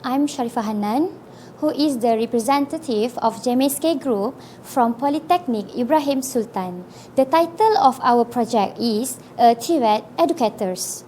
I'm Sharifah Hanan, who is the representative of JMSK Group from Polytechnic Ibrahim Sultan. The title of our project is TVET Educators.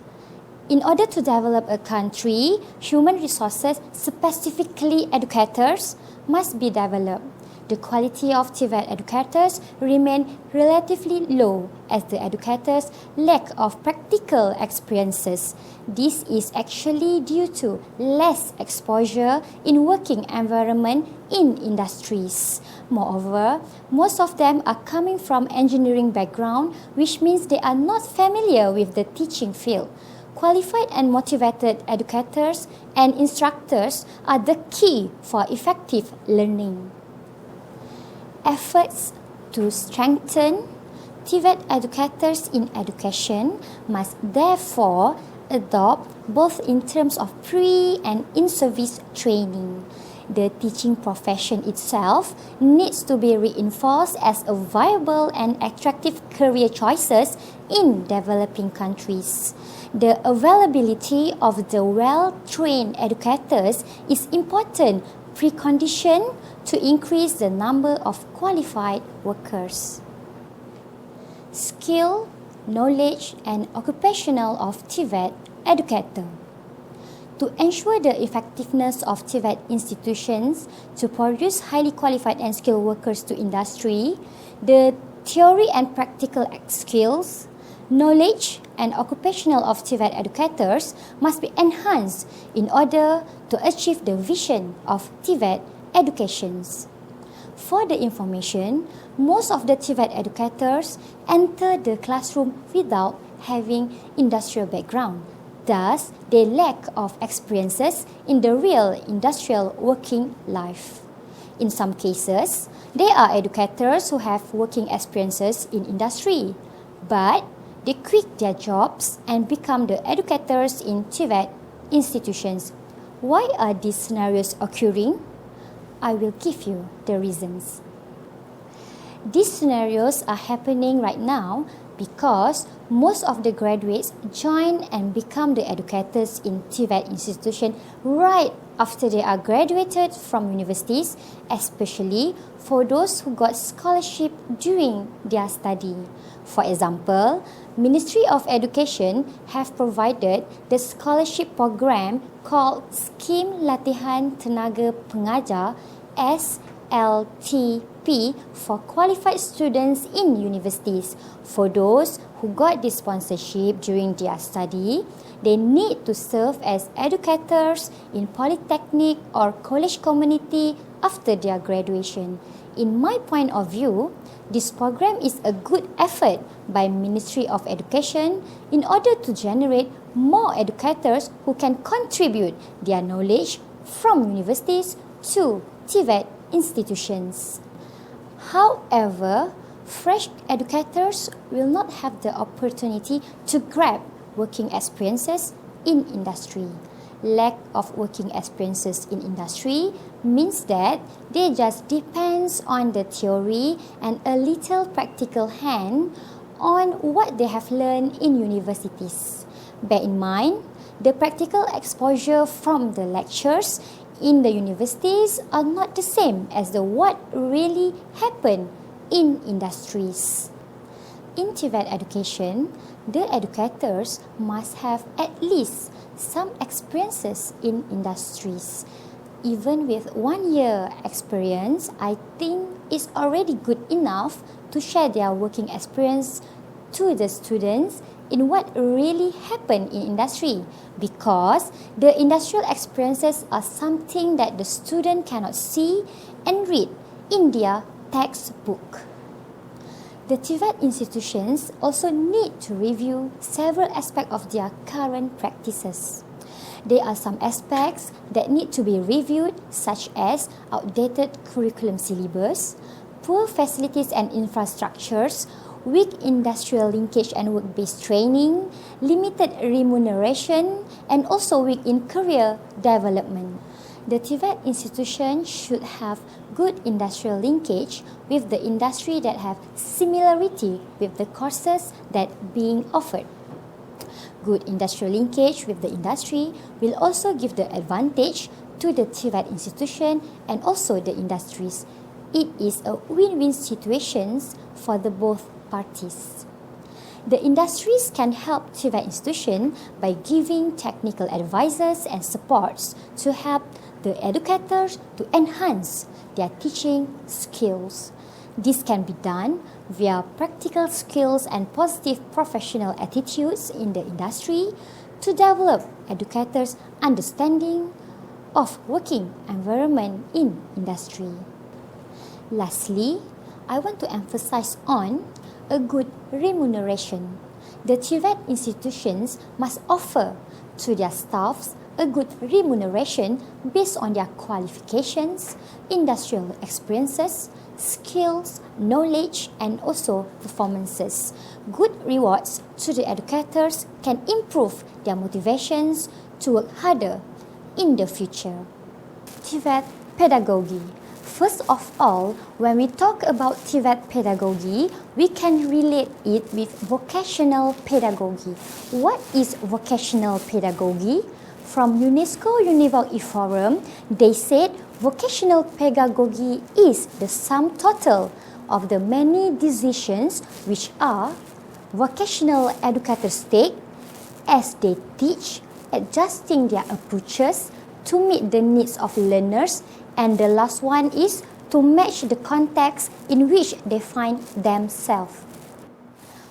In order to develop a country, human resources, specifically educators, must be developed. The quality of TVET educators remain relatively low as the educators lack of practical experiences. This is actually due to less exposure in working environment in industries. Moreover, most of them are coming from engineering background, which means they are not familiar with the teaching field. Qualified and motivated educators and instructors are the key for effective learning. Efforts to strengthen TVET educators in education must therefore adopt both in terms of pre- and in-service training. The teaching profession itself needs to be reinforced as a viable and attractive career choices in developing countries. The availability of the well-trained educators is important precondition to increase the number of qualified workers. Skill, knowledge, and occupational of TVET educator. To ensure the effectiveness of TVET institutions to produce highly qualified and skilled workers to industry, the theory and practical skills, knowledge, and occupational of TVET educators must be enhanced in order to achieve the vision of TVET educations. For the information, most of the TVET educators enter the classroom without having industrial background. Thus, they lack of experiences in the real industrial working life. In some cases, they are educators who have working experiences in industry, but they quit their jobs and become the educators in TVET institutions. Why are these scenarios occurring? I will give you the reasons. These scenarios are happening right now because most of the graduates join and become the educators in TVET institution right after they are graduated from universities, especially for those who got scholarship during their study. For example, Ministry of Education have provided the scholarship program called Scheme Latihan Tenaga Pengajar SLTP for qualified students in universities. For those who got this sponsorship during their study, they need to serve as educators in polytechnic or college community after their graduation. In my point of view, this program is a good effort by Ministry of Education in order to generate more educators who can contribute their knowledge from universities to TVET institutions. However, fresh educators will not have the opportunity to grab working experiences in industry. Lack of working experiences in industry means that they just depends on the theory and a little practical hand on what they have learned in universities. Bear in mind, the practical exposure from the lectures in the universities are not the same as the what really happened in industries. In TVET education, the educators must have at least some experiences in industries. Even with 1 year experience, I think it's already good enough to share their working experience to the students in what really happened in industry, because the industrial experiences are something that the student cannot see and read in their textbook. The TVET institutions also need to review several aspects of their current practices. There are some aspects that need to be reviewed, such as outdated curriculum syllabus, poor facilities and infrastructures, weak industrial linkage and work-based training, limited remuneration, and also weak in career development. The TVET institution should have good industrial linkage with the industry that have similarity with the courses that being offered. Good industrial linkage with the industry will also give the advantage to the TVET institution and also the industries. It is a win-win situation for the both parties. The industries can help TVET institution by giving technical advices and supports to help the educators to enhance their teaching skills. This can be done via practical skills and positive professional attitudes in the industry to develop educators' understanding of working environment in industry. Lastly, I want to emphasize on a good remuneration. The TVET institutions must offer to their staffs a good remuneration based on their qualifications, industrial experiences, skills, knowledge, and also performances. Good rewards to the educators can improve their motivations to work harder in the future. TVET Pedagogy. First of all, when we talk about TVET pedagogy, we can relate it with vocational pedagogy. What is vocational pedagogy? From UNESCO Univoc eForum, they said vocational pedagogy is the sum total of the many decisions which are vocational educators take as they teach, adjusting their approaches to meet the needs of learners, and the last one is to match the context in which they find themselves.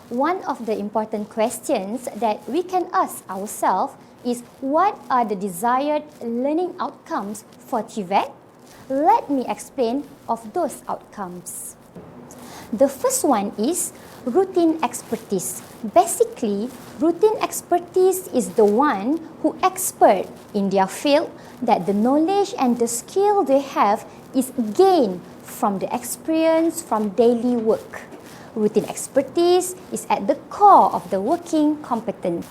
One of the important questions that we can ask ourselves is, what are the desired learning outcomes for TVET? Let me explain of those outcomes. The first one is routine expertise. Basically, routine expertise is the one who expert in their field, that the knowledge and the skill they have is gained from the experience from daily work. Routine expertise is at the core of the working competence.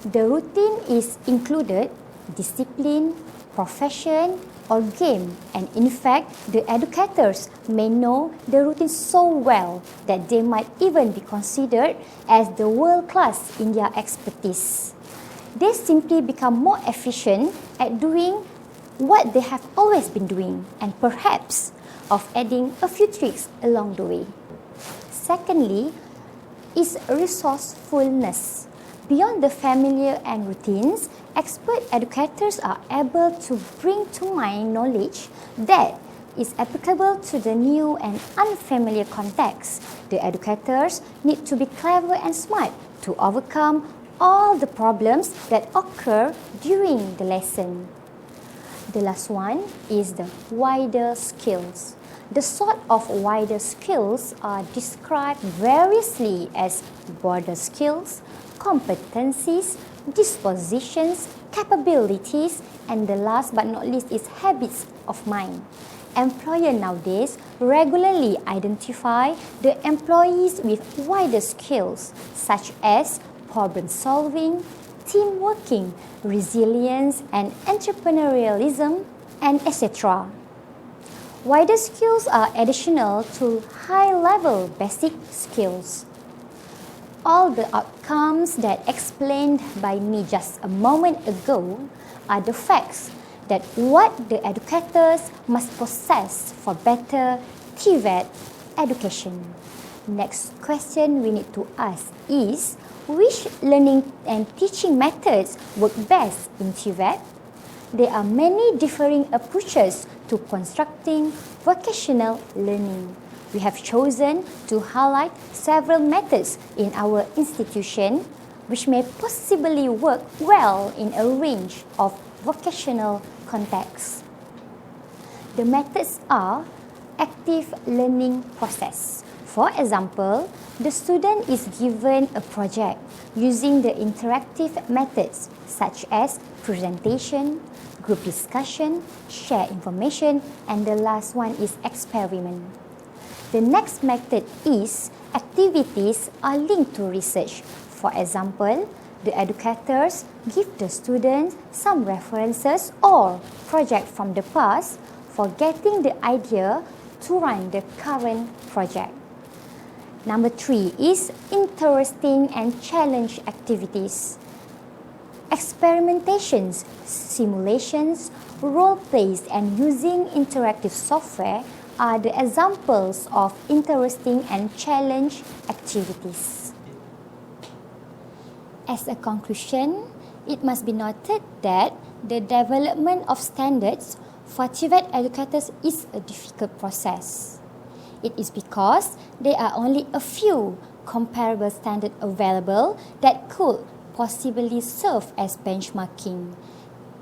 The routine is included discipline, profession, or game, and in fact, the educators may know the routine so well that they might even be considered as the world class in their expertise. They simply become more efficient at doing what they have always been doing, and perhaps of adding a few tricks along the way. Secondly, is resourcefulness. Beyond the familiar and routines, expert educators are able to bring to mind knowledge that is applicable to the new and unfamiliar context. The educators need to be clever and smart to overcome all the problems that occur during the lesson. The last one is the wider skills. The sort of wider skills are described variously as broader skills, competencies, dispositions, capabilities, and the last but not least is habits of mind. Employers nowadays regularly identify the employees with wider skills such as problem solving, team working, resilience, and entrepreneurialism, and etc. Wider skills are additional to high-level basic skills. All the outcomes that explained by me just a moment ago are the facts that what the educators must possess for better TVET education. Next question we need to ask is, which learning and teaching methods work best in TVET? There are many differing approaches to constructing vocational learning. We have chosen to highlight several methods in our institution which may possibly work well in a range of vocational contexts. The methods are active learning process. For example, the student is given a project using the interactive methods such as presentation, group discussion, share information, and the last one is experiment. The next method is activities are linked to research. For example, the educators give the students some references or project from the past for getting the idea to run the current project. Number 3 is interesting and challenge activities. Experimentations, simulations, role plays, and using interactive software are the examples of interesting and challenge activities. As a conclusion, it must be noted that the development of standards for TVET educators is a difficult process. It is because there are only a few comparable standards available that could possibly serve as benchmarking.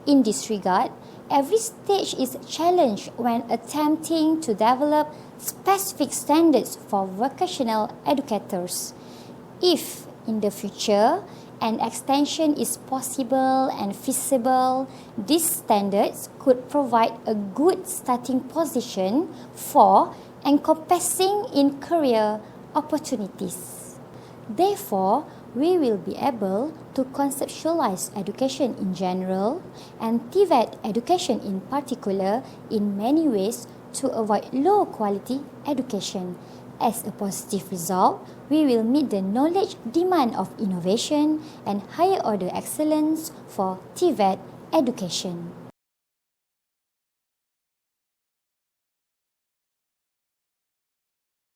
In this regard, every stage is challenged when attempting to develop specific standards for vocational educators. If in the future an extension is possible and feasible, these standards could provide a good starting position for encompassing in career opportunities. Therefore, we will be able to conceptualize education in general and TVET education in particular in many ways to avoid low quality education. As a positive result, we will meet the knowledge demand of innovation and higher order excellence for TVET education.